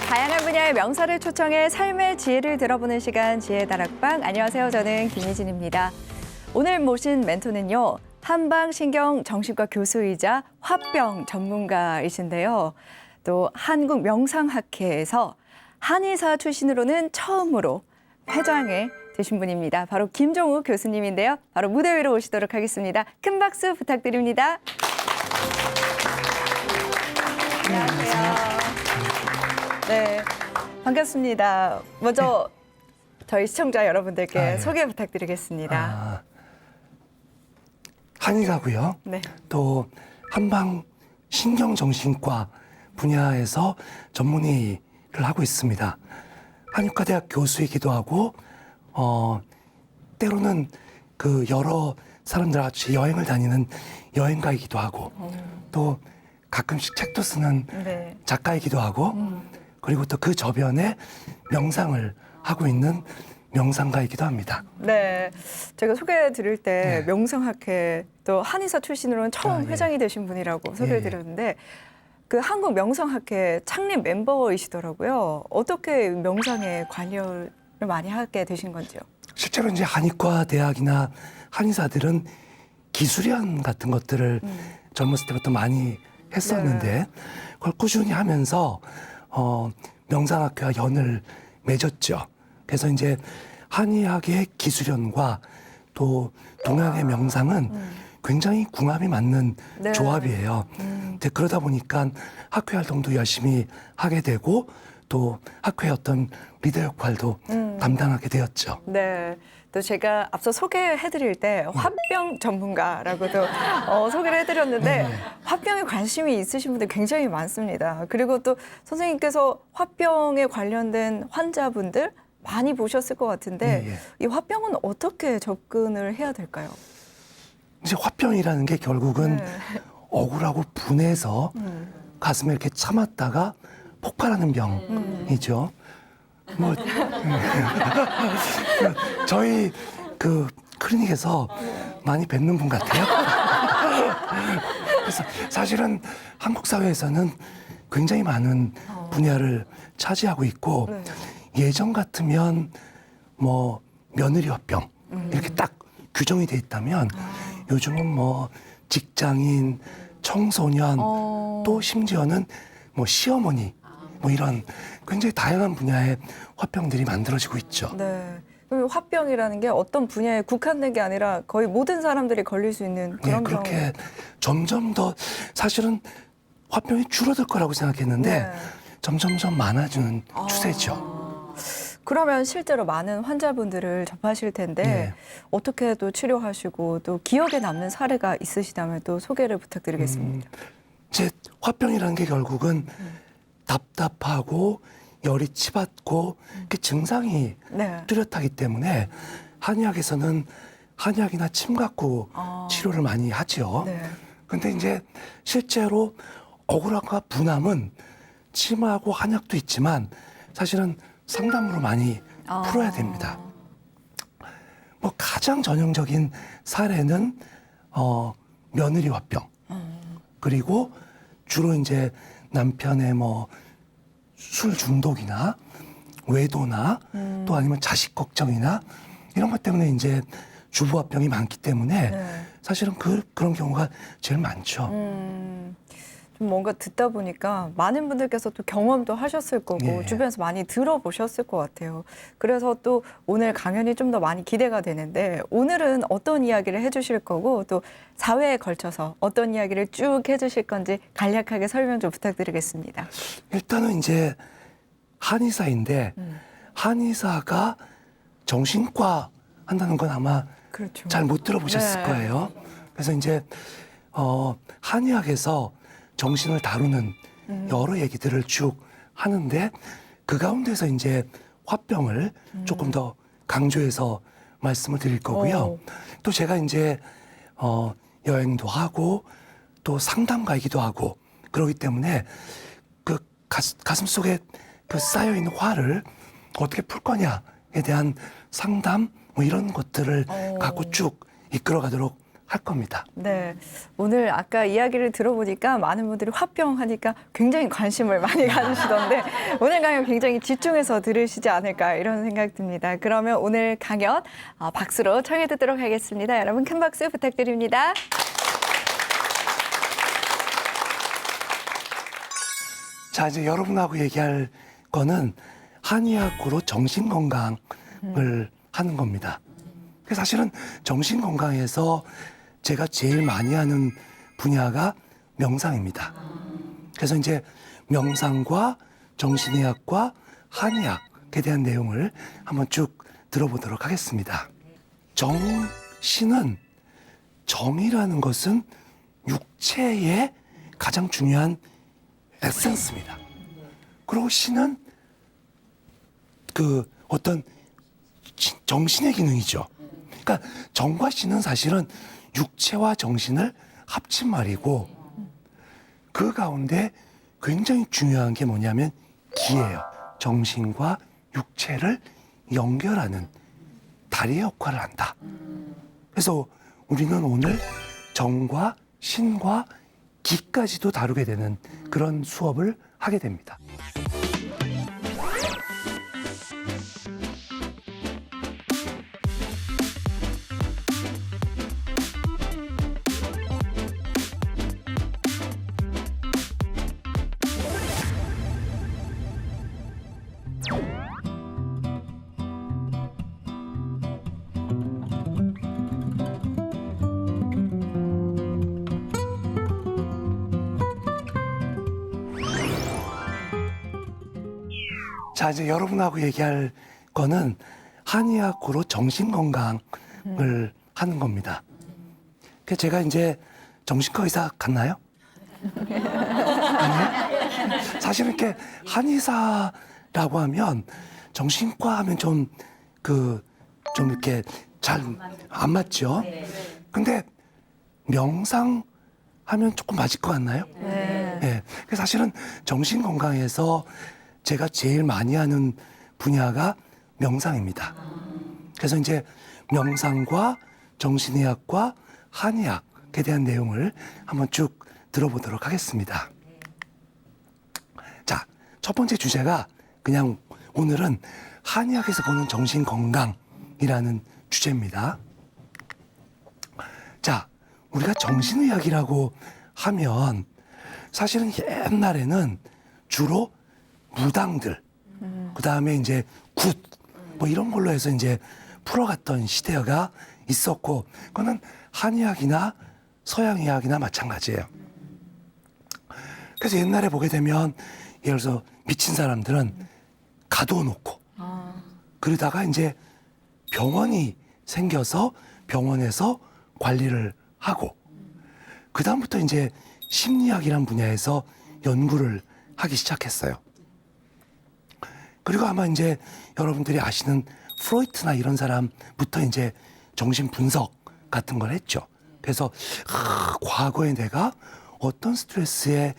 다양한 분야의 명사를 초청해 삶의 지혜를 들어보는 시간 지혜다락방. 안녕하세요. 저는 김희진입니다. 오늘 모신 멘토는요. 한방신경정신과 교수이자 화병 전문가이신데요. 또 한국명상학회에서 한의사 출신으로는 처음으로 회장에 되신 분입니다. 바로 김종우 교수님인데요. 바로 무대 위로 오시도록 하겠습니다. 큰 박수 부탁드립니다. 안녕하세요. 네, 반갑습니다. 먼저 저희 시청자 여러분들께 소개 부탁드리겠습니다. 한의사고요. 네. 또 한방 신경정신과 분야에서 전문의를 하고 있습니다. 한의과대학 교수이기도 하고 때로는 그 여러 사람들 같이 여행을 다니는 여행가이기도 하고 또 가끔씩 책도 쓰는 네. 작가이기도 하고 그리고 또 그 저변에 명상을 하고 있는 명상가이기도 합니다. 네, 제가 소개해 드릴 때 네. 명상학회 또 한의사 출신으로는 처음 회장이 되신 분이라고 소개해 드렸는데 그 한국명상학회 창립 멤버이시더라고요. 어떻게 명상에 관여를 많이 하게 되신 건지요? 실제로 이제 한의과 대학이나 한의사들은 기술연 같은 것들을 젊었을 때부터 많이 했었는데 그걸 꾸준히 하면서 명상학회와 연을 맺었죠. 그래서 이제 한의학의 기술연과 또 동양의 명상은 굉장히 궁합이 맞는 조합이에요. 근데 그러다 보니까 학회 활동도 열심히 하게 되고 또 학회의 어떤 리더 역할도 담당하게 되었죠. 네. 또 제가 앞서 소개해드릴 때 화병 전문가라고도 소개를 해드렸는데 화병에 관심이 있으신 분들 굉장히 많습니다. 그리고 또 선생님께서 화병에 관련된 환자분들 많이 보셨을 것 같은데 이 화병은 어떻게 접근을 해야 될까요? 이제 화병이라는 게 결국은 억울하고 분해서 가슴에 이렇게 참았다가 폭발하는 병이죠. 뭐 저희 그 클리닉에서 많이 뵙는 분 같아요. 그래서 사실은 한국 사회에서는 굉장히 많은 분야를 차지하고 있고 예전 같으면 뭐 며느리 화병 이렇게 딱 규정이 돼 있다면 요즘은 뭐 직장인, 청소년 또 심지어는 뭐 시어머니 뭐 이런 굉장히 다양한 분야의 화병들이 만들어지고 있죠. 네. 그럼 화병이라는 게 어떤 분야에 국한된 게 아니라 거의 모든 사람들이 걸릴 수 있는 그런 그렇게 점점 더 사실은 화병이 줄어들 거라고 생각했는데 점점점 많아지는 추세죠. 그러면 실제로 많은 환자분들을 접하실 텐데 어떻게 또 치료하시고 또 기억에 남는 사례가 있으시다면 또 소개를 부탁드리겠습니다. 이제 화병이라는 게 결국은 답답하고 열이 치받고 그 증상이 뚜렷하기 때문에 한의학에서는 한약이나 침갖고 치료를 많이 하죠. 근데 이제 실제로 억울함과 분함은 침하고 한약도 있지만 사실은 상담으로 많이 풀어야 됩니다. 뭐 가장 전형적인 사례는 며느리 화병 그리고 주로 이제 남편의 뭐 술 중독이나 외도나 또 아니면 자식 걱정이나 이런 것 때문에 이제 주부 화병이 많기 때문에 사실은 그런 경우가 제일 많죠. 좀 뭔가 듣다 보니까 많은 분들께서 또 경험도 하셨을 거고 주변에서 많이 들어보셨을 것 같아요. 그래서 또 오늘 강연이 좀 더 많이 기대가 되는데 오늘은 어떤 이야기를 해주실 거고 또 4회에 걸쳐서 어떤 이야기를 쭉 해주실 건지 간략하게 설명 좀 부탁드리겠습니다. 일단은 이제 한의사인데 한의사가 정신과 한다는 건 아마 잘 못 들어보셨을 거예요. 그래서 이제 한의학에서 정신을 다루는 여러 얘기들을 쭉 하는데 그 가운데서 이제 화병을 조금 더 강조해서 말씀을 드릴 거고요. 또 제가 이제 여행도 하고 또 상담가이기도 하고 그러기 때문에 그 가슴 속에 그 쌓여 있는 화를 어떻게 풀 거냐에 대한 상담 뭐 이런 것들을 갖고 쭉 이끌어가도록 할 겁니다. 네. 오늘 아까 이야기를 들어보니까 많은 분들이 화병 하니까 굉장히 관심을 많이 가지시던데 오늘 강연 굉장히 집중해서 들으시지 않을까 이런 생각 듭니다. 그러면 오늘 강연 박수로 청해 듣도록 하겠습니다. 여러분 큰 박수 부탁드립니다. 자, 이제 여러분하고 얘기할 거는 한의학으로 정신건강을 하는 겁니다. 사실은 정신건강에서 제가 제일 많이 하는 분야가 명상입니다. 그래서 이제 명상과 정신의학과 한의학에 대한 내용을 한번 쭉 들어보도록 하겠습니다. 정신은, 정이라는 것은 육체의 가장 중요한 에센스입니다. 그리고 신은 그 어떤 정신의 기능이죠. 그러니까 정과 신은 사실은 육체와 정신을 합친 말이고 그 가운데 굉장히 중요한 게 뭐냐면 기예요. 정신과 육체를 연결하는 다리의 역할을 한다. 그래서 우리는 오늘 정과 신과 기까지도 다루게 되는 그런 수업을 하게 됩니다. 자, 이제 여러분하고 얘기할 거는 한의학으로 정신건강을 하는 겁니다. 그래서 제가 이제 정신과 의사 같나요? 아니요? 사실 이렇게 한의사라고 하면 정신과 하면 좀 이렇게 잘 안 맞죠? 근데 명상 하면 조금 맞을 것 같나요? 네. 네. 그래서 사실은 정신건강에서 제가 제일 많이 하는 분야가 명상입니다. 그래서 이제 명상과 정신의학과 한의학에 대한 내용을 한번 쭉 들어보도록 하겠습니다. 자, 첫 번째 주제가 그냥 오늘은 한의학에서 보는 정신건강이라는 주제입니다. 자, 우리가 정신의학이라고 하면 사실은 옛날에는 주로 무당들, 그 다음에 이제 굿, 뭐 이런 걸로 해서 이제 풀어갔던 시대가 있었고, 그거는 한의학이나 서양의학이나 마찬가지예요. 그래서 옛날에 보게 되면, 예를 들어서 미친 사람들은 가둬놓고, 그러다가 이제 병원이 생겨서 병원에서 관리를 하고, 그다음부터 이제 심리학이라는 분야에서 연구를 하기 시작했어요. 그리고 아마 이제 여러분들이 아시는 프로이트나 이런 사람부터 이제 정신 분석 같은 걸 했죠. 그래서 과거에 내가 어떤 스트레스에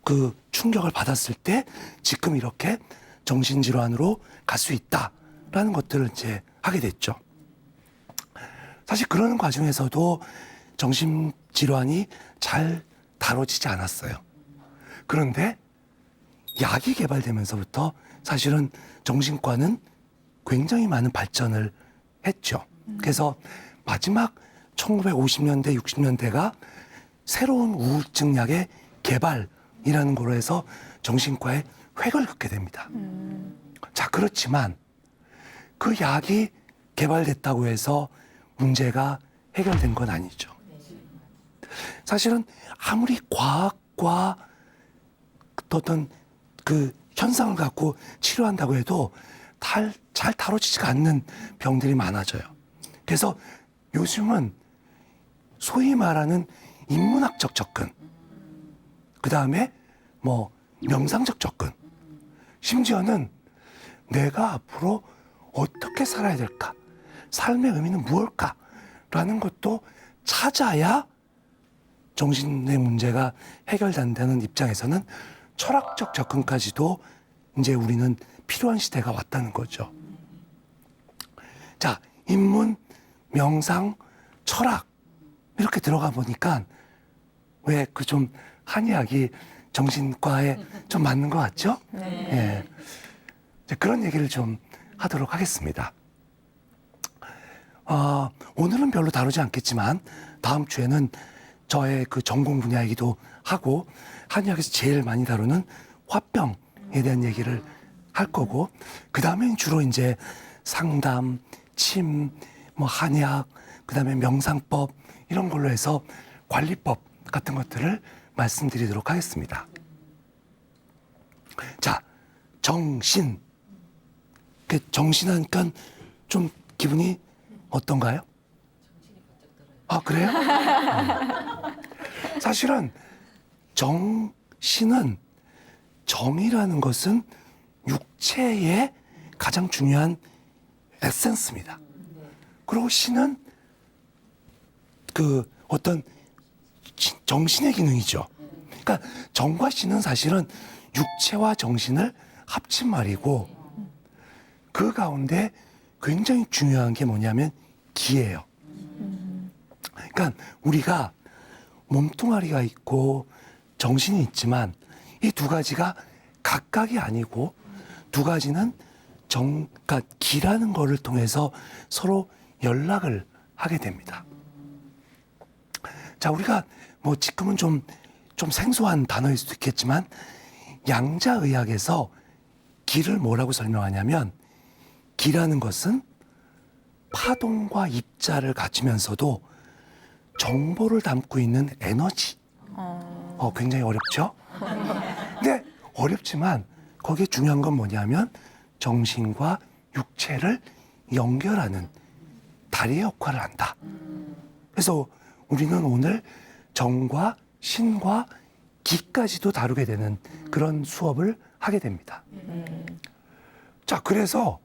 그 충격을 받았을 때 지금 이렇게 정신질환으로 갈 수 있다라는 것들을 이제 하게 됐죠. 사실 그러는 과정에서도 정신질환이 잘 다뤄지지 않았어요. 그런데 약이 개발되면서부터 사실은 정신과는 굉장히 많은 발전을 했죠. 그래서 마지막 1950년대, 60년대가 새로운 우울증 약의 개발이라는 거로 해서 정신과에 획을 긋게 됩니다. 자, 그렇지만 그 약이 개발됐다고 해서 문제가 해결된 건 아니죠. 사실은 아무리 과학과 어떤 그 현상을 갖고 치료한다고 해도 잘 다뤄지지가 않는 병들이 많아져요. 그래서 요즘은 소위 말하는 인문학적 접근, 그 다음에 뭐 명상적 접근, 심지어는 내가 앞으로 어떻게 살아야 될까, 삶의 의미는 무엇일까라는 것도 찾아야 정신의 문제가 해결된다는 입장에서는 철학적 접근까지도 이제 우리는 필요한 시대가 왔다는 거죠. 자, 인문, 명상, 철학, 이렇게 들어가 보니까 왜 그 좀 한의학이 정신과에 좀 맞는 것 같죠? 예. 이제 그런 얘기를 좀 하도록 하겠습니다. 오늘은 별로 다루지 않겠지만 다음 주에는 저의 그 전공 분야이기도 하고 한의학에서 제일 많이 다루는 화병에 대한 얘기를 할 거고, 그 다음엔 주로 이제 상담, 침, 뭐 한의학, 그 다음에 명상법 이런 걸로 해서 관리법 같은 것들을 말씀드리도록 하겠습니다. 자, 정신. 정신하니까 좀 기분이 어떤가요? 아, 그래요? 사실은 정신은, 정이라는 것은 육체의 가장 중요한 에센스입니다. 그리고 신은 그 어떤 정신의 기능이죠. 그러니까 정과 신은 사실은 육체와 정신을 합친 말이고, 그 가운데 굉장히 중요한 게 뭐냐면 기예요. 그러니까 우리가 몸뚱아리가 있고 정신이 있지만 이 두 가지가 각각이 아니고 두 가지는 그러니까 기라는 거를 통해서 서로 연락을 하게 됩니다. 자, 우리가 뭐 지금은 좀 생소한 단어일 수도 있겠지만 양자의학에서 기를 뭐라고 설명하냐면, 기라는 것은 파동과 입자를 갖추면서도 정보를 담고 있는 에너지. 굉장히 어렵죠? 근데 어렵지만 거기에 중요한 건 뭐냐면 정신과 육체를 연결하는 다리의 역할을 한다. 그래서 우리는 오늘 정과 신과 기까지도 다루게 되는 그런 수업을 하게 됩니다. 자, 그래서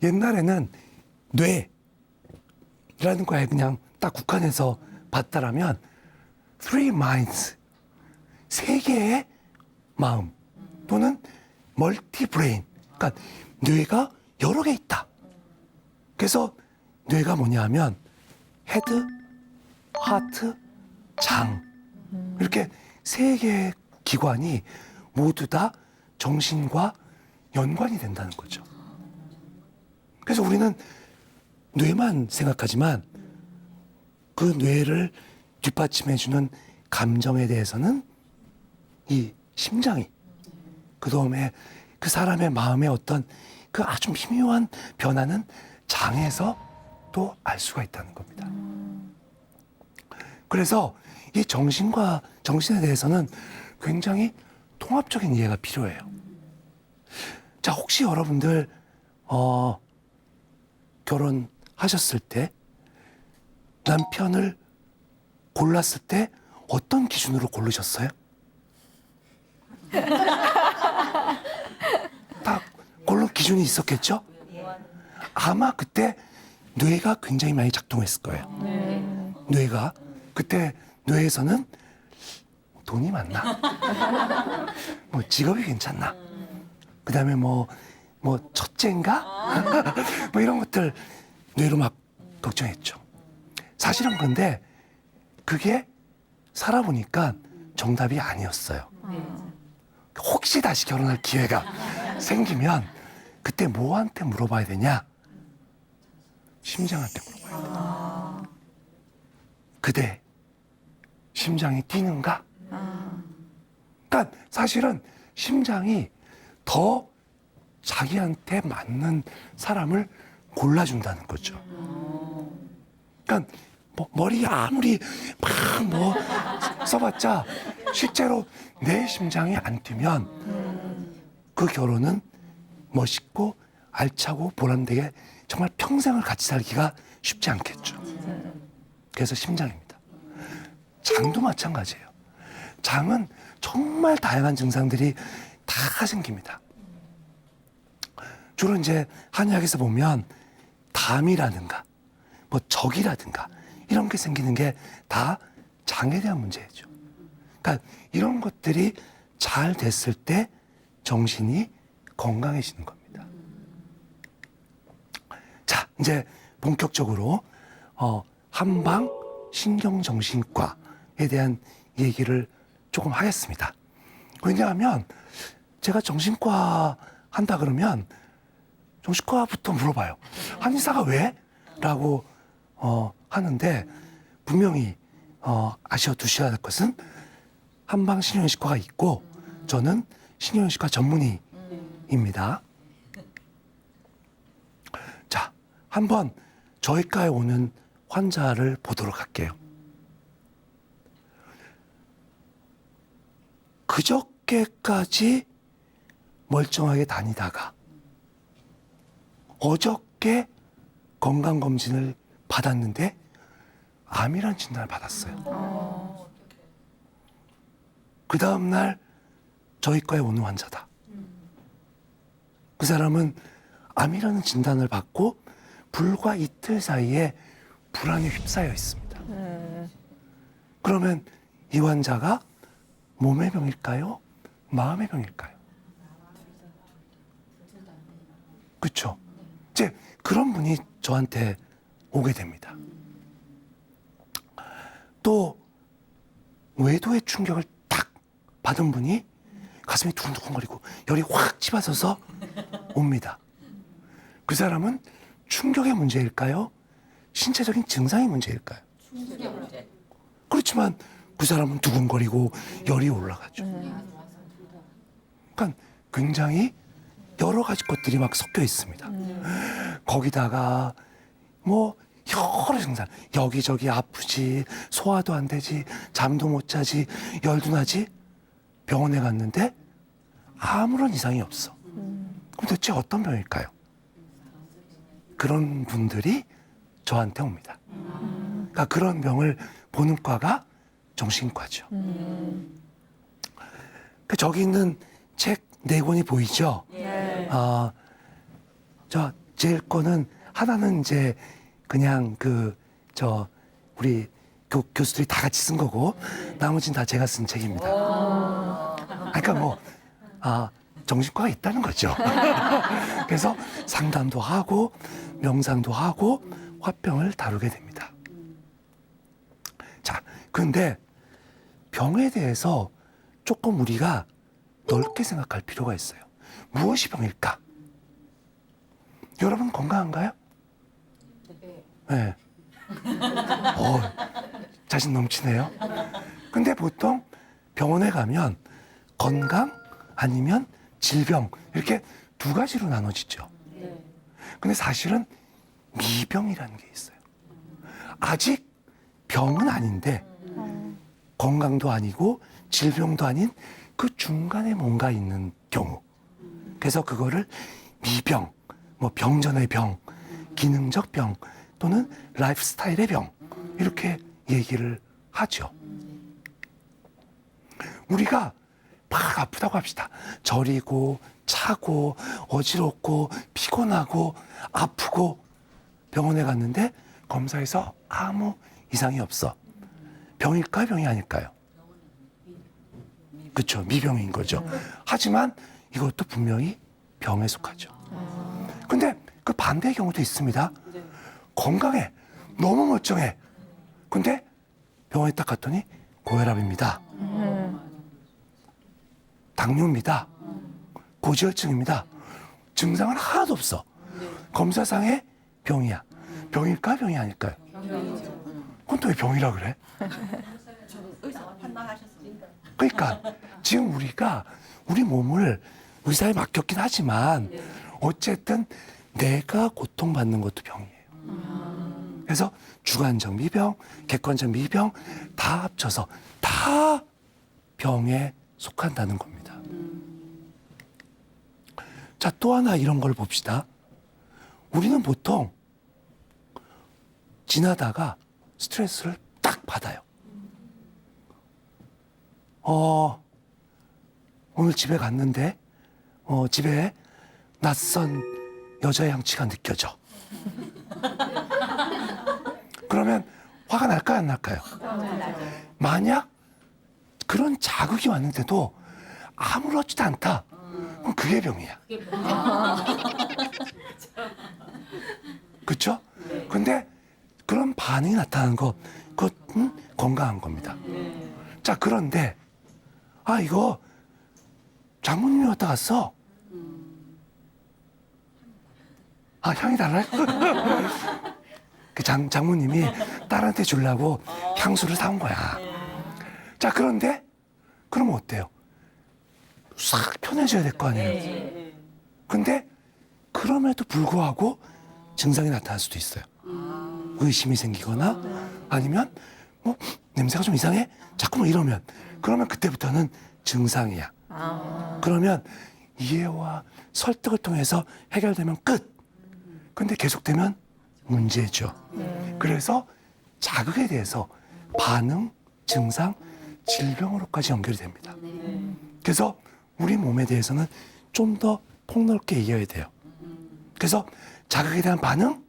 옛날에는 뇌라는 거에 그냥 딱 국한해서 봤다라면 three minds, 세 개의 마음 또는 멀티 브레인, 그러니까 뇌가 여러 개 있다. 그래서 뇌가 뭐냐 하면 헤드, 하트, 장, 이렇게 세 개의 기관이 모두 다 정신과 연관이 된다는 거죠. 그래서 우리는 뇌만 생각하지만 그 뇌를 뒷받침해주는 감정에 대해서는 이 심장이, 그 다음에 그 사람의 마음의 어떤 그 아주 미묘한 변화는 장에서 또 알 수가 있다는 겁니다. 그래서 이 정신과 정신에 대해서는 굉장히 통합적인 이해가 필요해요. 자, 혹시 여러분들 결혼하셨을 때 남편을 골랐을 때 어떤 기준으로 고르셨어요? 다 고른 기준이 있었겠죠? 아마 그때 뇌가 굉장히 많이 작동했을 거예요. 뇌가 그때 뇌에서는 돈이 많나? 뭐 직업이 괜찮나? 그 다음에 뭐 첫째인가? 뭐 이런 것들 뇌로 막 걱정했죠. 사실은 근데 그게 살아보니까 정답이 아니었어요. 혹시 다시 결혼할 기회가 생기면 그때 뭐한테 물어봐야 되냐? 심장한테 물어봐야 돼. 그대 심장이 뛰는가? 그러니까 사실은 심장이 더 자기한테 맞는 사람을 골라준다는 거죠. 그러니까 뭐 머리 아무리 막 써봤자 실제로 내 심장이 안 뛰면 그 결혼은 멋있고 알차고 보람되게 정말 평생을 같이 살기가 쉽지 않겠죠. 그래서 심장입니다. 장도 마찬가지예요. 장은 정말 다양한 증상들이 다 생깁니다. 주로 이제 한의학에서 보면 담이라든가 뭐 적이라든가 이런 게 생기는 게 다 장에 대한 문제죠. 그러니까 이런 것들이 잘 됐을 때 정신이 건강해지는 겁니다. 자, 이제 본격적으로 한방 신경정신과에 대한 얘기를 조금 하겠습니다. 왜냐하면 제가 정신과 한다 그러면 정신과부터 물어봐요. 한의사가 왜? 라고 하는데 분명히 아셔두셔야 할 것은 한방 신경외과가 있고 저는 신경외과 전문의입니다. 자, 한번 저희과에 오는 환자를 보도록 할게요. 그저께까지 멀쩡하게 다니다가 어저께 건강검진을 받았는데 암이란 진단을 받았어요. 그 다음날 저희과에 오는 환자다. 그 사람은 암이라는 진단을 받고 불과 이틀 사이에 불안에 휩싸여 있습니다. 그러면 이 환자가 몸의 병일까요? 마음의 병일까요? 그렇죠. 이제 그런 분이 저한테 오게 됩니다. 또 외도의 충격을 딱 받은 분이 가슴이 두근두근거리고 열이 확 치받아서 옵니다. 그 사람은 충격의 문제일까요? 신체적인 증상의 문제일까요? 충격의 문제. 그렇지만 그 사람은 두근거리고 열이 올라가죠. 그러니까 굉장히 여러 가지 것들이 막 섞여 있습니다. 거기다가 뭐 여러 증상, 여기저기 아프지, 소화도 안 되지, 잠도 못 자지, 열도 나지. 병원에 갔는데 아무런 이상이 없어. 그럼 도대체 어떤 병일까요? 그런 분들이 저한테 옵니다. 그러니까 그런 병을 보는 과가 정신과죠. 그 저기 있는 책 네 권이 보이죠? 네. 저 제일 거는 하나는 이제 그냥 우리 교수들이 다 같이 쓴 거고 나머지는 다 제가 쓴 책입니다. 그러니까 정신과가 있다는 거죠. 그래서 상담도 하고 명상도 하고 화병을 다루게 됩니다. 자, 그런데 병에 대해서 조금 우리가 넓게 생각할 필요가 있어요. 무엇이 병일까? 여러분 건강한가요? 네. 자신 넘치네요. 근데 보통 병원에 가면 건강 아니면 질병 이렇게 두 가지로 나눠지죠. 근데 사실은 미병이라는 게 있어요. 아직 병은 아닌데 건강도 아니고 질병도 아닌 그 중간에 뭔가 있는 경우. 그래서 그거를 미병, 뭐 병전의 병, 기능적 병 또는 라이프 스타일의 병 이렇게 얘기를 하죠. 우리가 막 아프다고 합시다. 저리고 차고 어지럽고 피곤하고 아프고 병원에 갔는데 검사에서 아무 이상이 없어. 병일까요? 병이 아닐까요? 그렇죠. 미병인 거죠. 하지만 이것도 분명히 병에 속하죠. 근데 그 반대의 경우도 있습니다. 건강해. 너무 멀쩡해. 근데 병원에 딱 갔더니 고혈압입니다. 당뇨입니다. 고지혈증입니다. 증상은 하나도 없어. 검사상에 병이야. 병일까? 병이 아닐까요? 그건 또 왜 병이라 그래? 의사가 판단하셨습니다. 그러니까 지금 우리가 우리 몸을 의사에 맡겼긴 하지만 어쨌든 내가 고통받는 것도 병이에요. 그래서 주관적 미병, 객관적 미병 다 합쳐서 다 병에 속한다는 겁니다. 자, 또 하나 이런 걸 봅시다. 우리는 보통 지나다가 스트레스를 딱 받아요. 오늘 집에 갔는데 집에 낯선 여자의 향취가 느껴져. 그러면 화가 날까요, 안 날까요? 만약 그런 자극이 왔는데도 아무렇지도 않다. 그럼 그게 병이야. 그렇죠? 근데 그런 반응이 나타나는 거 그것은 건강한 겁니다. 자, 그런데 이거 장모님이 왔다 갔어. 향이 달라요? 그 장모님이 딸한테 주려고 향수를 사온 거야. 자, 그런데 그러면 어때요? 싹 편해져야 될 거 아니에요. 근데 그럼에도 불구하고 증상이 나타날 수도 있어요. 의심이 생기거나 아니면 뭐 냄새가 좀 이상해? 자꾸 뭐 이러면 그러면 그때부터는 증상이야. 그러면 이해와 설득을 통해서 해결되면 끝. 근데 계속되면 문제죠. 그래서 자극에 대해서 반응, 증상, 질병으로까지 연결이 됩니다. 그래서 우리 몸에 대해서는 좀 더 폭넓게 이해해야 돼요. 그래서 자극에 대한 반응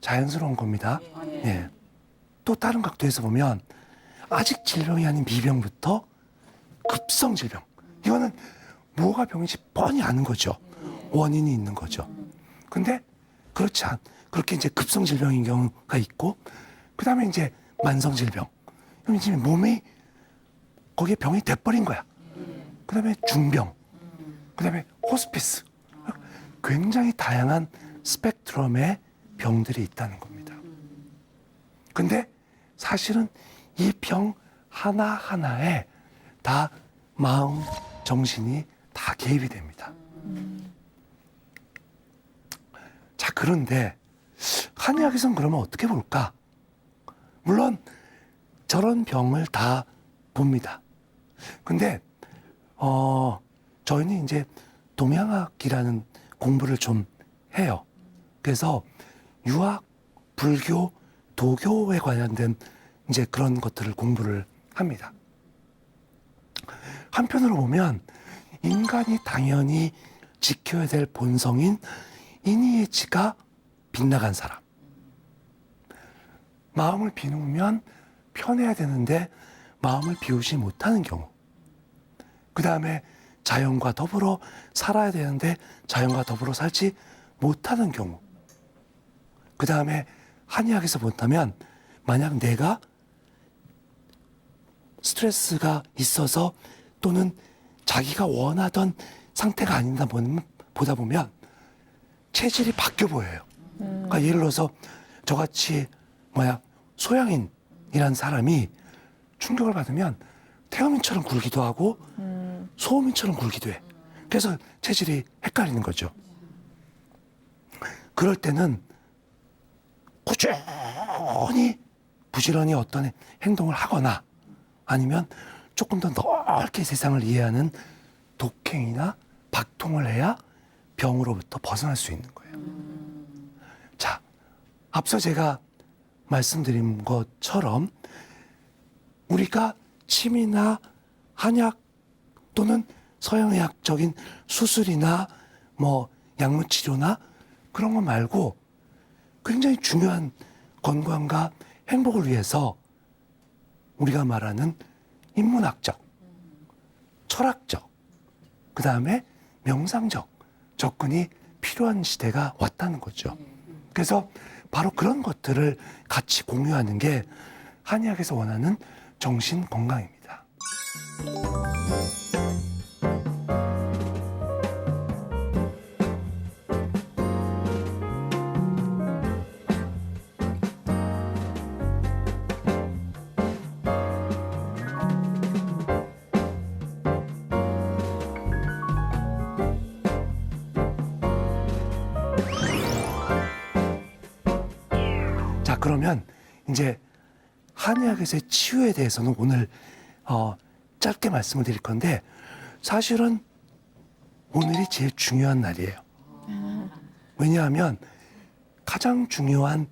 자연스러운 겁니다. 예. 또 다른 각도에서 보면 아직 질병이 아닌 미병부터 급성 질병. 이거는 뭐가 병인지 뻔히 아는 거죠. 원인이 있는 거죠. 근데 그렇게 이제 급성 질병인 경우가 있고, 그 다음에 이제 만성 질병. 그럼 이제 몸이 거기에 병이 돼버린 거야. 그 다음에 중병. 그 다음에 호스피스. 굉장히 다양한 스펙트럼의 병들이 있다는 겁니다. 근데 사실은 이 병 하나하나에 다 마음, 정신이 다 개입이 됩니다. 자, 그런데 한의학에서는 그러면 어떻게 볼까? 물론 저런 병을 다 봅니다. 근데 저희는 이제 동양학이라는 공부를 좀 해요. 그래서 유학, 불교, 도교에 관련된 이제 그런 것들을 공부를 합니다. 한편으로 보면 인간이 당연히 지켜야 될 본성인 인의의지가 빗나간 사람. 마음을 비우면 편해야 되는데 마음을 비우지 못하는 경우. 그 다음에 자연과 더불어 살아야 되는데 자연과 더불어 살지 못하는 경우. 그 다음에 한의학에서 본다면 만약 내가 스트레스가 있어서 또는 자기가 원하던 상태가 아니다 보다 보면 체질이 바뀌어 보여요. 그러니까 예를 들어서 저같이 소양인이라는 사람이 충격을 받으면 태어민처럼 굴기도 하고 소음인처럼 굴기도 해. 그래서 체질이 헷갈리는 거죠. 그럴 때는 꾸준히 부지런히 어떤 행동을 하거나 아니면 조금 더 넓게 세상을 이해하는 독행이나 박통을 해야 병으로부터 벗어날 수 있는 거예요. 자, 앞서 제가 말씀드린 것처럼 우리가 침이나 한약 또는 서양의학적인 수술이나 뭐 약물치료나 그런 거 말고 굉장히 중요한 건강과 행복을 위해서 우리가 말하는 인문학적, 철학적, 그 다음에 명상적 접근이 필요한 시대가 왔다는 거죠. 그래서 바로 그런 것들을 같이 공유하는 게 한의학에서 원하는 정신 건강입니다. 자, 그러면 이제 한의학에서의 치유에 대해서는 오늘 짧게 말씀을 드릴 건데 사실은 오늘이 제일 중요한 날이에요. 왜냐하면 가장 중요한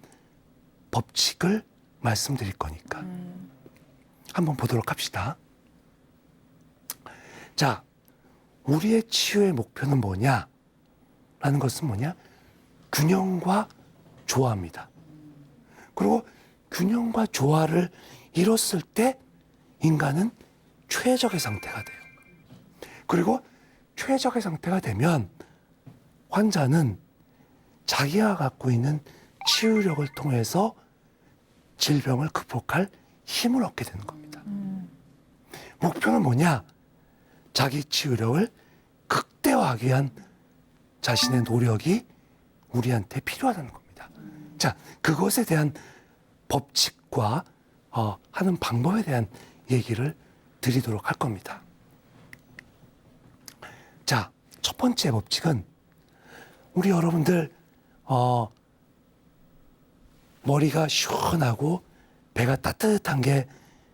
법칙을 말씀드릴 거니까. 한번 보도록 합시다. 자, 우리의 치유의 목표는 뭐냐? 라는 것은 뭐냐? 균형과 조화입니다. 그리고 균형과 조화를 이뤘을 때 인간은 최적의 상태가 돼요. 그리고 최적의 상태가 되면 환자는 자기가 갖고 있는 치유력을 통해서 질병을 극복할 힘을 얻게 되는 겁니다. 목표는 뭐냐? 자기 치유력을 극대화하기 위한 자신의 노력이 우리한테 필요하다는 겁니다. 자, 그것에 대한 법칙과 하는 방법에 대한 얘기를 드리도록 할 겁니다. 자, 첫 번째 법칙은 우리 여러분들 머리가 시원하고 배가 따뜻한 게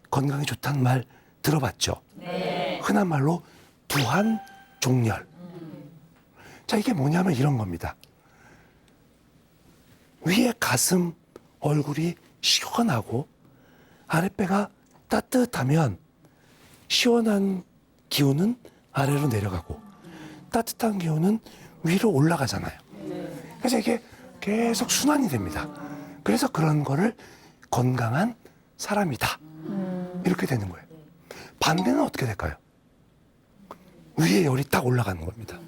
건강에 좋다는 말 들어봤죠? 네. 흔한 말로 두한종렬. 자, 이게 뭐냐면 이런 겁니다. 위에 가슴, 얼굴이 시원하고 아랫배가 따뜻하면 시원한 기운은 아래로 내려가고 따뜻한 기운은 위로 올라가잖아요. 그래서 이게 계속 순환이 됩니다. 그래서 그런 거를 건강한 사람이다. 이렇게 되는 거예요. 반대는 어떻게 될까요? 위에 열이 딱 올라가는 겁니다.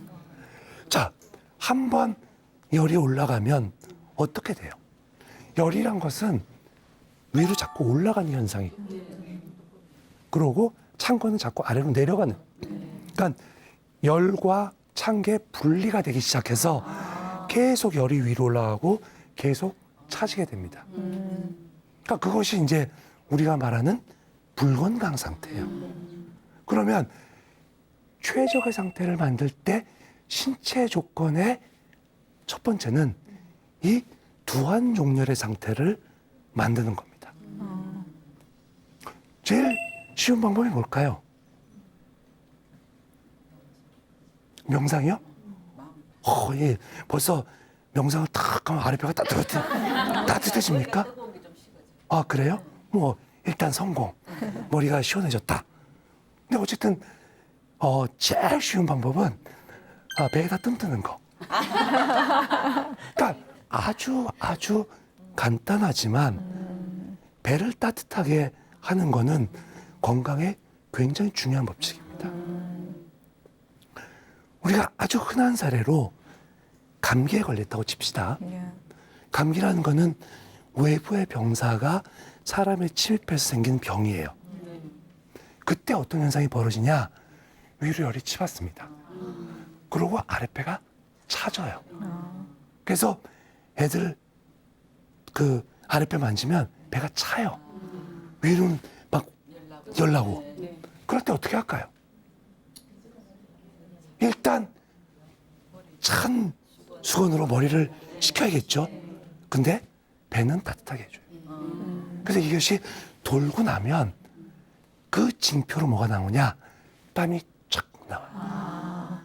자, 한번 열이 올라가면 어떻게 돼요? 열이란 것은 위로 자꾸 올라가는 현상이. 그러고 찬 거는 자꾸 아래로 내려가는. 그러니까 열과 찬 게 분리가 되기 시작해서 계속 열이 위로 올라가고 계속 차지게 됩니다. 그러니까 그것이 이제 우리가 말하는 불건강 상태예요. 그러면 최적의 상태를 만들 때 신체 조건의 첫 번째는 이 두한종렬의 상태를 만드는 겁니다. 제일 쉬운 방법이 뭘까요? 명상이요? 예. 벌써 명상을 탁 하면 아랫배가 따뜻해집니까? 아, 그래요? 뭐 일단 성공. 머리가 시원해졌다. 근데 어쨌든 제일 쉬운 방법은 배에다 뜸 뜨는 거. 그러니까 아주 간단하지만 배를 따뜻하게 하는 거는 건강에 굉장히 중요한 법칙입니다. 우리가 아주 흔한 사례로 감기에 걸렸다고 칩시다. 감기라는 거는 외부의 병사가 사람에 침입해서 생긴 병이에요. 그때 어떤 현상이 벌어지냐? 위로 열이 치받습니다. 그리고 아랫배가 차져요. 그래서 애들 그 아랫배 만지면 배가 차요. 위로는 막 열나고. 그럴 때 어떻게 할까요? 일단 찬 수건으로 머리를 식혀야겠죠. 근데 배는 따뜻하게 해줘요. 그래서 이것이 돌고 나면 그 징표로 뭐가 나오냐? 땀이 쫙 나와요.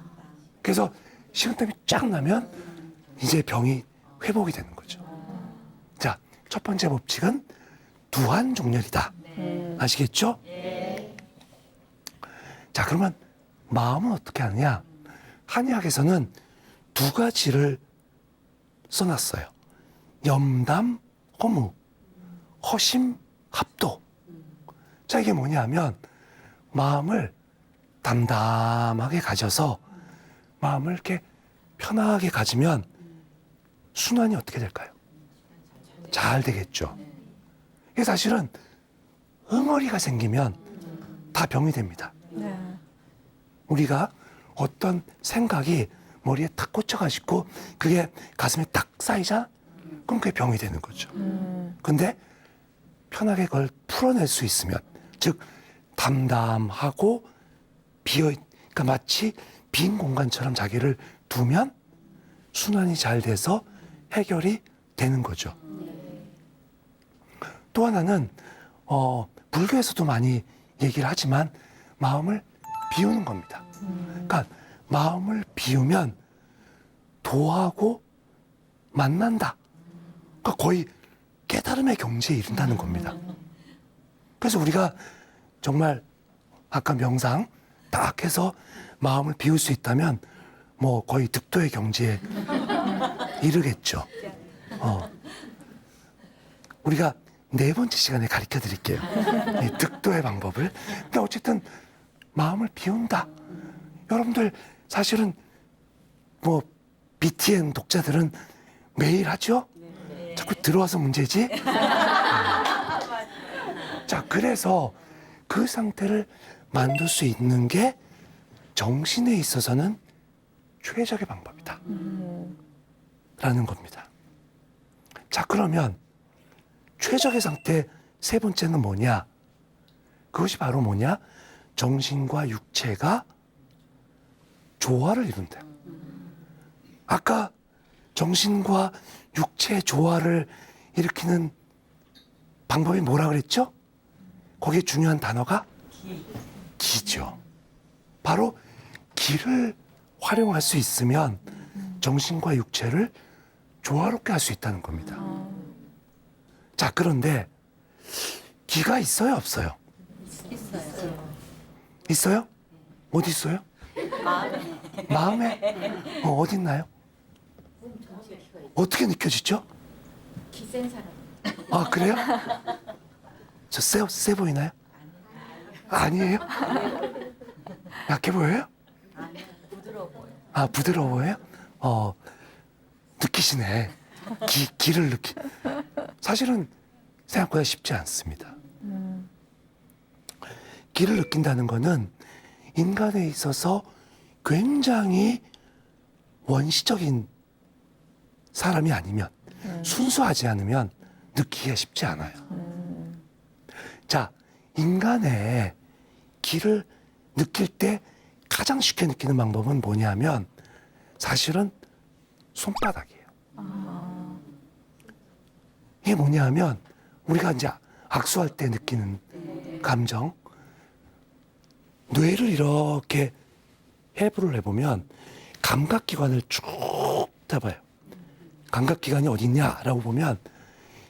그래서 식은땀이 쫙 나면 이제 병이 회복이 되는 거죠. 자, 첫 번째 법칙은 두한종렬이다. 아시겠죠? 자, 그러면 마음은 어떻게 하느냐? 한의학에서는 두 가지를 써놨어요. 염담, 허무, 허심, 합도. 자, 이게 뭐냐면 마음을 담담하게 가져서 마음을 이렇게 편하게 가지면 순환이 어떻게 될까요? 잘 되겠죠. 이게 사실은 응어리가 생기면 다 병이 됩니다. 우리가 어떤 생각이 머리에 탁 꽂혀가지고 그게 가슴에 딱 쌓이자? 그럼 그게 병이 되는 거죠. 근데 편하게 그걸 풀어낼 수 있으면, 즉 담담하고 그러니까 마치 빈 공간처럼 자기를 두면 순환이 잘 돼서 해결이 되는 거죠. 또 하나는 불교에서도 많이 얘기를 하지만 마음을 비우는 겁니다. 그러니까 마음을 비우면 도하고 만난다. 그러니까 거의 깨달음의 경지에 이른다는 겁니다. 그래서 우리가 정말 아까 명상 딱 해서 마음을 비울 수 있다면 뭐 거의 득도의 경지에 이르겠죠. 우리가 네 번째 시간에 가르쳐 드릴게요. 이 득도의 방법을. 근데 어쨌든 마음을 비운다. 여러분들 사실은 뭐 BTN 독자들은 매일 하죠? 자꾸 들어와서 문제지? 자, 그래서 그 상태를 만들 수 있는 게 정신에 있어서는 최적의 방법이다. 라는 겁니다. 자, 그러면 최적의 상태 세 번째는 뭐냐? 그것이 바로 뭐냐? 정신과 육체가 조화를 이룬다. 아까 정신과 육체의 조화를 일으키는 방법이 뭐라 그랬죠? 거기에 중요한 단어가 기죠. 바로 기를 활용할 수 있으면 정신과 육체를 조화롭게 할 수 있다는 겁니다. 자, 그런데 기가 있어요, 없어요? 있어요. 있어요? 어디 있어요? 마음에? 어디 있나요? 어떻게 느껴지죠? 기센 사람. 아, 그래요? 저 세 보이나요? 아니에요? 약해 보여요? 부드러워 보여. 아, 부드러워요? 느끼시네. 기를 사실은 생각보다 쉽지 않습니다. 기를 느낀다는 거는 인간에 있어서 굉장히 원시적인 사람이 아니면, 순수하지 않으면 느끼기가 쉽지 않아요. 자, 인간의 기를 느낄 때 가장 쉽게 느끼는 방법은 뭐냐면 사실은 손바닥이에요. 이게 뭐냐면 우리가 이제 악수할 때 느끼는 감정, 뇌를 이렇게 해부를 해보면 감각기관을 쭉 타봐요. 감각기관이 어디 있냐라고 보면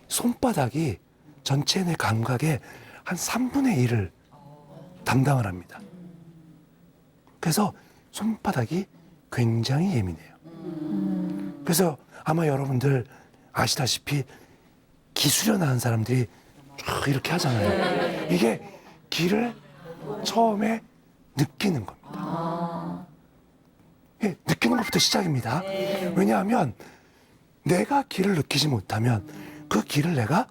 손바닥이 전체 내 감각의 한 3분의 1을 담당을 합니다. 그래서 손바닥이 굉장히 예민해요. 그래서 아마 여러분들 아시다시피 기 수련하는 사람들이 쭉 이렇게 하잖아요. 이게 기를 처음에 느끼는 겁니다. 예, 느끼는 것부터 시작입니다. 왜냐하면 내가 기를 느끼지 못하면 그 기를 내가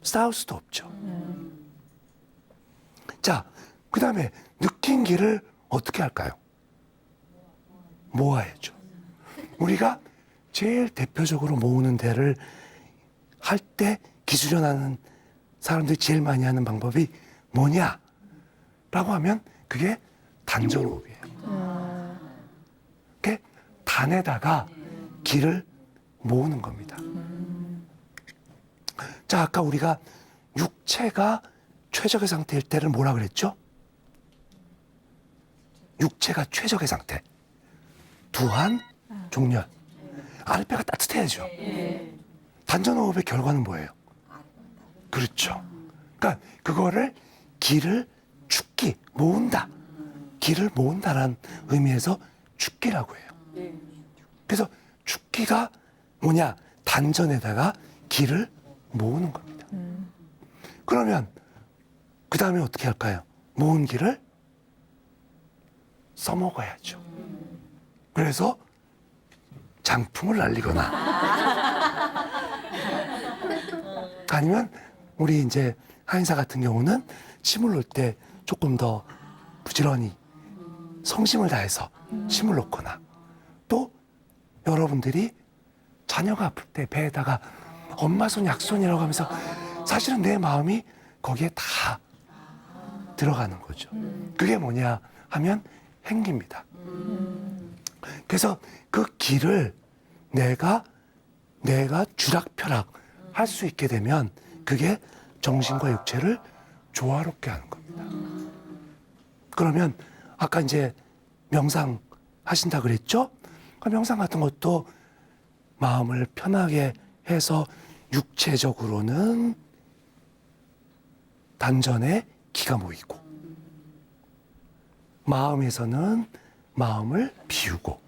쌓을 수도 없죠. 자, 그 다음에 느낀 기를 어떻게 할까요? 모아야죠. 우리가 제일 대표적으로 모으는 데를 할 때 기수련하는 사람들이 제일 많이 하는 방법이 뭐냐? 라고 하면 그게 단전호흡이에요. 그게 단에다가 기를 모으는 겁니다. 자, 아까 우리가 육체가 최적의 상태일 때를 뭐라 그랬죠? 육체가 최적의 상태. 두한, 종렬. 아랫배가 따뜻해야죠. 단전호흡의 결과는 뭐예요? 그렇죠. 그러니까 그거를 기를 축기, 모은다. 기를 모은다라는 의미에서 축기라고 해요. 그래서 축기가 뭐냐? 단전에다가 기를 모으는 겁니다. 그러면 그 다음에 어떻게 할까요? 모은 기를 써먹어야죠. 그래서 장풍을 날리거나 아니면 우리 이제 한의사 같은 경우는 침을 놓을 때 조금 더 부지런히 성심을 다해서 침을 놓거나 또 여러분들이 자녀가 아플 때 배에다가 엄마 손 약손이라고 하면서 사실은 내 마음이 거기에 다 들어가는 거죠. 그게 뭐냐 하면 행기입니다. 그래서 그 기를 내가 쥐락펴락 할 수 있게 되면 그게 정신과 육체를 조화롭게 하는 겁니다. 그러면 아까 이제 명상 하신다 그랬죠? 그 명상 같은 것도 마음을 편하게 해서 육체적으로는 단전에 기가 모이고 마음에서는 마음을 비우고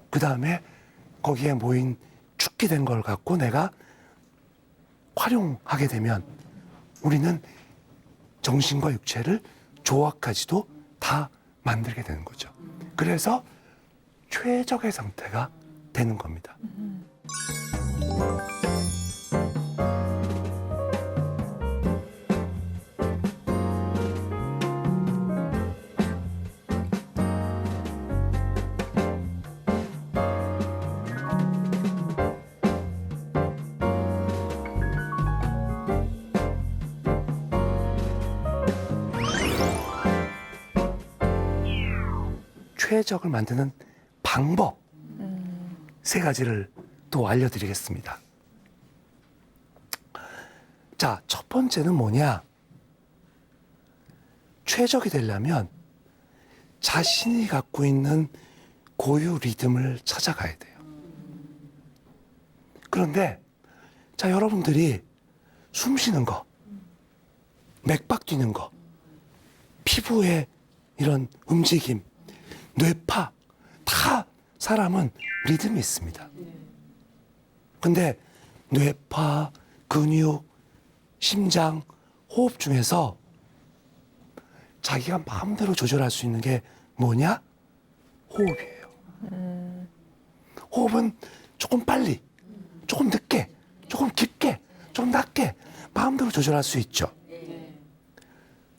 그 다음에 거기에 모인 축기된 걸 갖고 내가 활용하게 되면 우리는 정신과 육체를 조화까지도 다 만들게 되는 거죠. 그래서 최적의 상태가 되는 겁니다. 최적을 만드는 방법 세 가지를 또 알려드리겠습니다. 자, 첫 번째는 뭐냐? 최적이 되려면 자신이 갖고 있는 고유 리듬을 찾아가야 돼요. 그런데 자, 여러분들이 숨 쉬는 거, 맥박 뛰는 거, 피부의 이런 움직임, 뇌파, 다 사람은 리듬이 있습니다. 근데 뇌파, 근육, 심장, 호흡 중에서 자기가 마음대로 조절할 수 있는 게 뭐냐? 호흡이에요. 호흡은 조금 빨리, 조금 늦게, 조금 깊게, 좀 낮게 마음대로 조절할 수 있죠.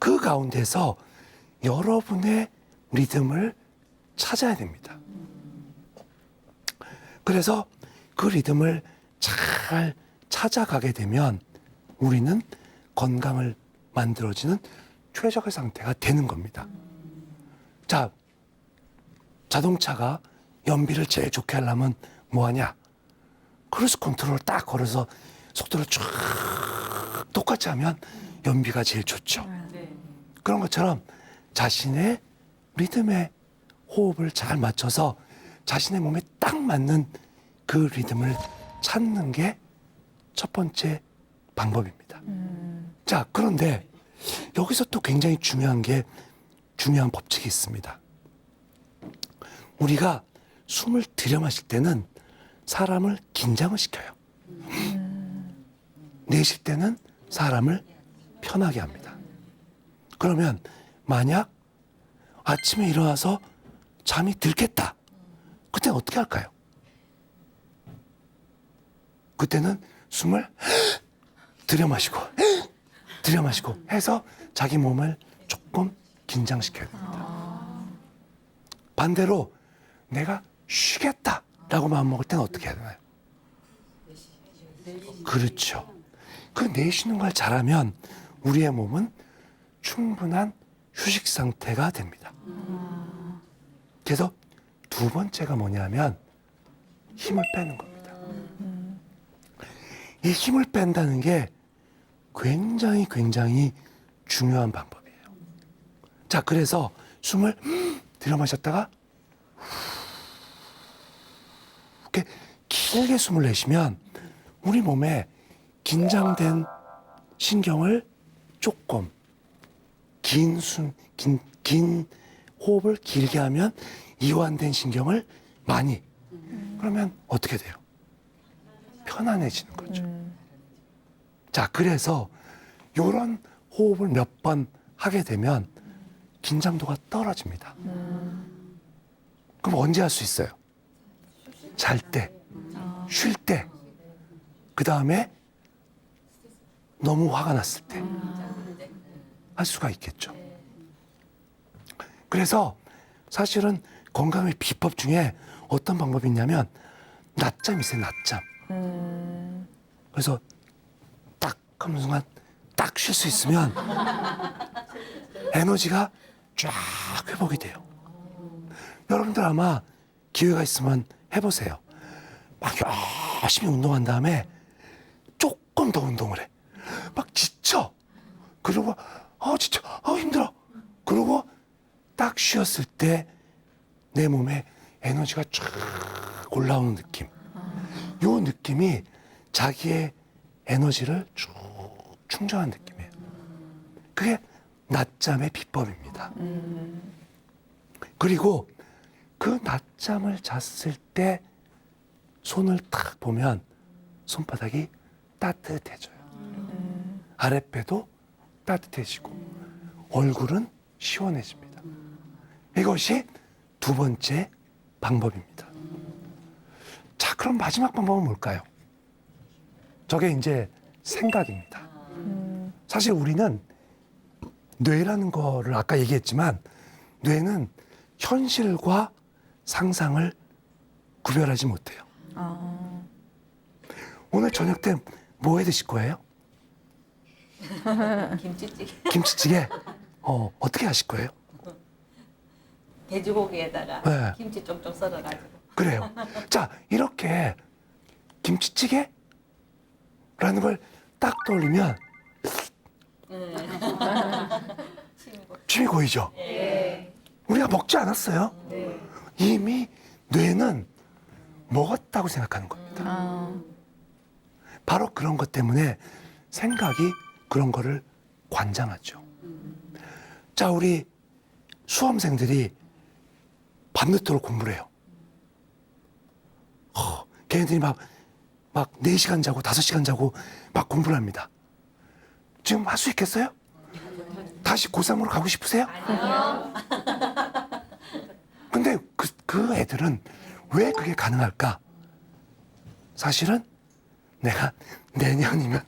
그 가운데서 여러분의 리듬을 찾아야 됩니다. 그래서 그 리듬을 잘 찾아가게 되면 우리는 건강을 만들어지는 최적의 상태가 되는 겁니다. 자, 자동차가 연비를 제일 좋게 하려면 뭐 하냐? 크루즈 컨트롤을 딱 걸어서 속도를 쭉 똑같이 하면 연비가 제일 좋죠. 그런 것처럼 자신의 리듬에 호흡을 잘 맞춰서 자신의 몸에 딱 맞는 그 리듬을 찾는 게 첫 번째 방법입니다. 자, 그런데 여기서 또 굉장히 중요한 법칙이 있습니다. 우리가 숨을 들여 마실 때는 사람을 긴장을 시켜요. 내쉴 때는 사람을 편하게 합니다. 그러면 만약 아침에 일어나서 잠이 들겠다. 그때는 어떻게 할까요? 그때는 숨을 들여 마시고 해서 자기 몸을 조금 긴장시켜야 됩니다. 반대로 내가 쉬겠다라고 마음먹을 때는 어떻게 해야 되나요? 그렇죠. 그 내쉬는 걸 잘하면 우리의 몸은 충분한 휴식 상태가 됩니다. 그래서 두 번째가 뭐냐면 힘을 빼는 겁니다. 이 힘을 뺀다는 게 굉장히 중요한 방법이에요. 자, 그래서 숨을 들여 마셨다가 이렇게 길게 숨을 내쉬면 우리 몸에 긴장된 신경을 조금 긴 호흡을 길게 하면 이완된 신경을 많이 그러면 어떻게 돼요? 편안해지는 거죠. 자, 그래서 이런 호흡을 몇 번 하게 되면 긴장도가 떨어집니다. 그럼 언제 할 수 있어요? 잘 때, 쉴 때, 그 다음에 너무 화가 났을 때 할 수가 있겠죠. 그래서 사실은 건강의 비법 중에 어떤 방법이 있냐면 낮잠이 있어요, 낮잠. 그래서 딱 하는 순간 딱 쉴 수 있으면 에너지가 쫙 회복이 돼요. 여러분들 아마 기회가 있으면 해보세요. 막 열심히 운동한 다음에 조금 더 운동을 해. 막 지쳐. 그리고 지쳐. 힘들어. 그리고 딱 쉬었을 때 내 몸에 에너지가 쫙 올라오는 느낌. 요 느낌이 자기의 에너지를 쭉 충전한 느낌이에요. 그게 낮잠의 비법입니다. 그리고 그 낮잠을 잤을 때 손을 탁 보면 손바닥이 따뜻해져요. 아랫배도 따뜻해지고 얼굴은 시원해집니다. 이것이 두 번째 방법입니다. 자, 그럼 마지막 방법은 뭘까요? 저게 이제 생각입니다. 사실 우리는 뇌라는 거를 아까 얘기했지만 뇌는 현실과 상상을 구별하지 못해요. 오늘 저녁 때 뭐 해 드실 거예요? 김치찌개. 김치찌개? 어떻게 하실 거예요? 돼지고기에다가 네. 김치 쫑쫑 썰어가지고. 그래요. 자, 이렇게 김치찌개라는 걸 딱 떠올리면 침이 고이죠. 우리가 먹지 않았어요. 이미 뇌는 먹었다고 생각하는 겁니다. 아, 바로 그런 것 때문에 생각이 그런 거를 관장하죠. 자, 우리 수험생들이 밤늦도록 공부를 해요. 걔네들이 막 4시간 자고 5시간 자고 막 공부를 합니다. 지금 할 수 있겠어요? 다시 고3으로 가고 싶으세요? 근데 그 애들은 왜 그게 가능할까? 사실은 내가 내년이면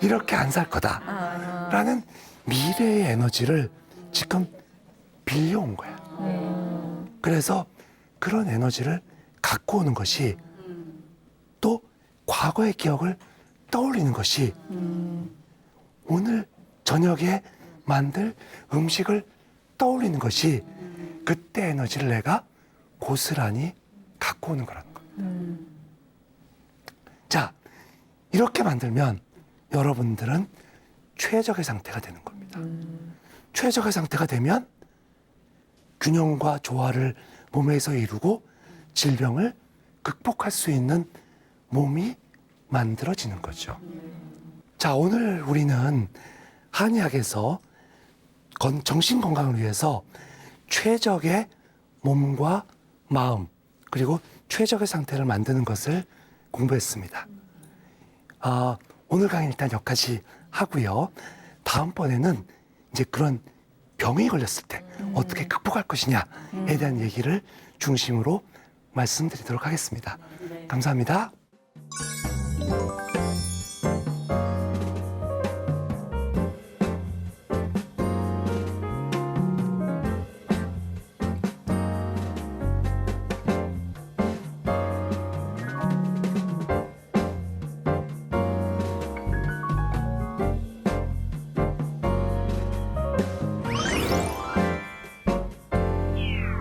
이렇게 안 살 거다 라는 미래의 에너지를 지금 빌려온 거야. 그래서 그런 에너지를 갖고 오는 것이 또 과거의 기억을 떠올리는 것이 오늘 저녁에 만들 음식을 떠올리는 것이 그때 에너지를 내가 고스란히 갖고 오는 거라는 거예요. 자, 이렇게 만들면 여러분들은 최적의 상태가 되는 겁니다. 최적의 상태가 되면 균형과 조화를 몸에서 이루고 질병을 극복할 수 있는 몸이 만들어지는 거죠. 자, 오늘 우리는 한의학에서 정신 건강을 위해서 최적의 몸과 마음 그리고 최적의 상태를 만드는 것을 공부했습니다. 오늘 강의는 일단 여기까지 하고요. 다음번에는 이제 그런 병이 걸렸을 때 어떻게 극복할 것이냐에 대한 얘기를 중심으로 말씀드리도록 하겠습니다. 감사합니다.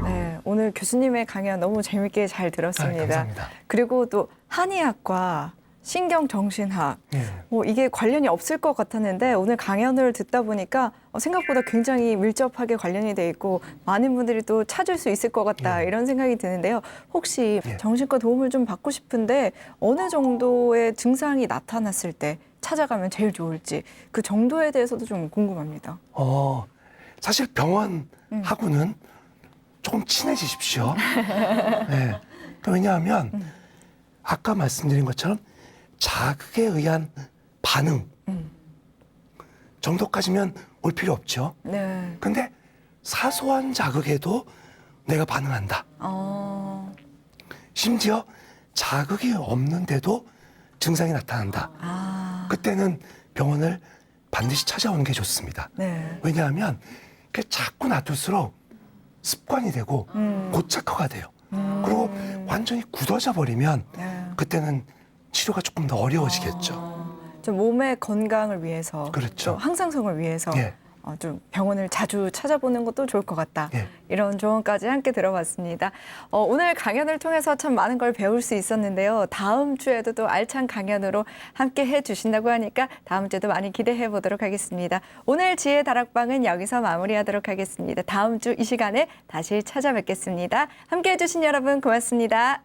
네, 오늘 교수님의 강연 너무 재밌게 잘 들었습니다. 감사합니다. 그리고 또 한의학과 신경정신학 네. 이게 관련이 없을 것 같았는데 오늘 강연을 듣다 보니까 생각보다 굉장히 밀접하게 관련이 돼 있고 많은 분들이 또 찾을 수 있을 것 같다 예. 이런 생각이 드는데요. 혹시 예. 정신과 도움을 좀 받고 싶은데 어느 정도의 증상이 나타났을 때 찾아가면 제일 좋을지 그 정도에 대해서도 좀 궁금합니다. 사실 병원하고는 조금 친해지십시오. 네. 왜냐하면 아까 말씀드린 것처럼 자극에 의한 반응 정도까지면 올 필요 없죠. 네. 근데 사소한 자극에도 내가 반응한다. 심지어 자극이 없는데도 증상이 나타난다. 그때는 병원을 반드시 찾아오는 게 좋습니다. 네. 왜냐하면 그게 자꾸 놔둘수록 습관이 되고 고착화가 돼요. 그리고 완전히 굳어져 버리면 네. 그때는 치료가 조금 더 어려워지겠죠. 좀 몸의 건강을 위해서, 그렇죠. 또 항상성을 위해서 예. 좀 병원을 자주 찾아보는 것도 좋을 것 같다. 예. 이런 조언까지 함께 들어봤습니다. 오늘 강연을 통해서 참 많은 걸 배울 수 있었는데요. 다음 주에도 또 알찬 강연으로 함께 해주신다고 하니까 다음 주에도 많이 기대해 보도록 하겠습니다. 오늘 지혜 다락방은 여기서 마무리하도록 하겠습니다. 다음 주 이 시간에 다시 찾아뵙겠습니다. 함께 해주신 여러분 고맙습니다.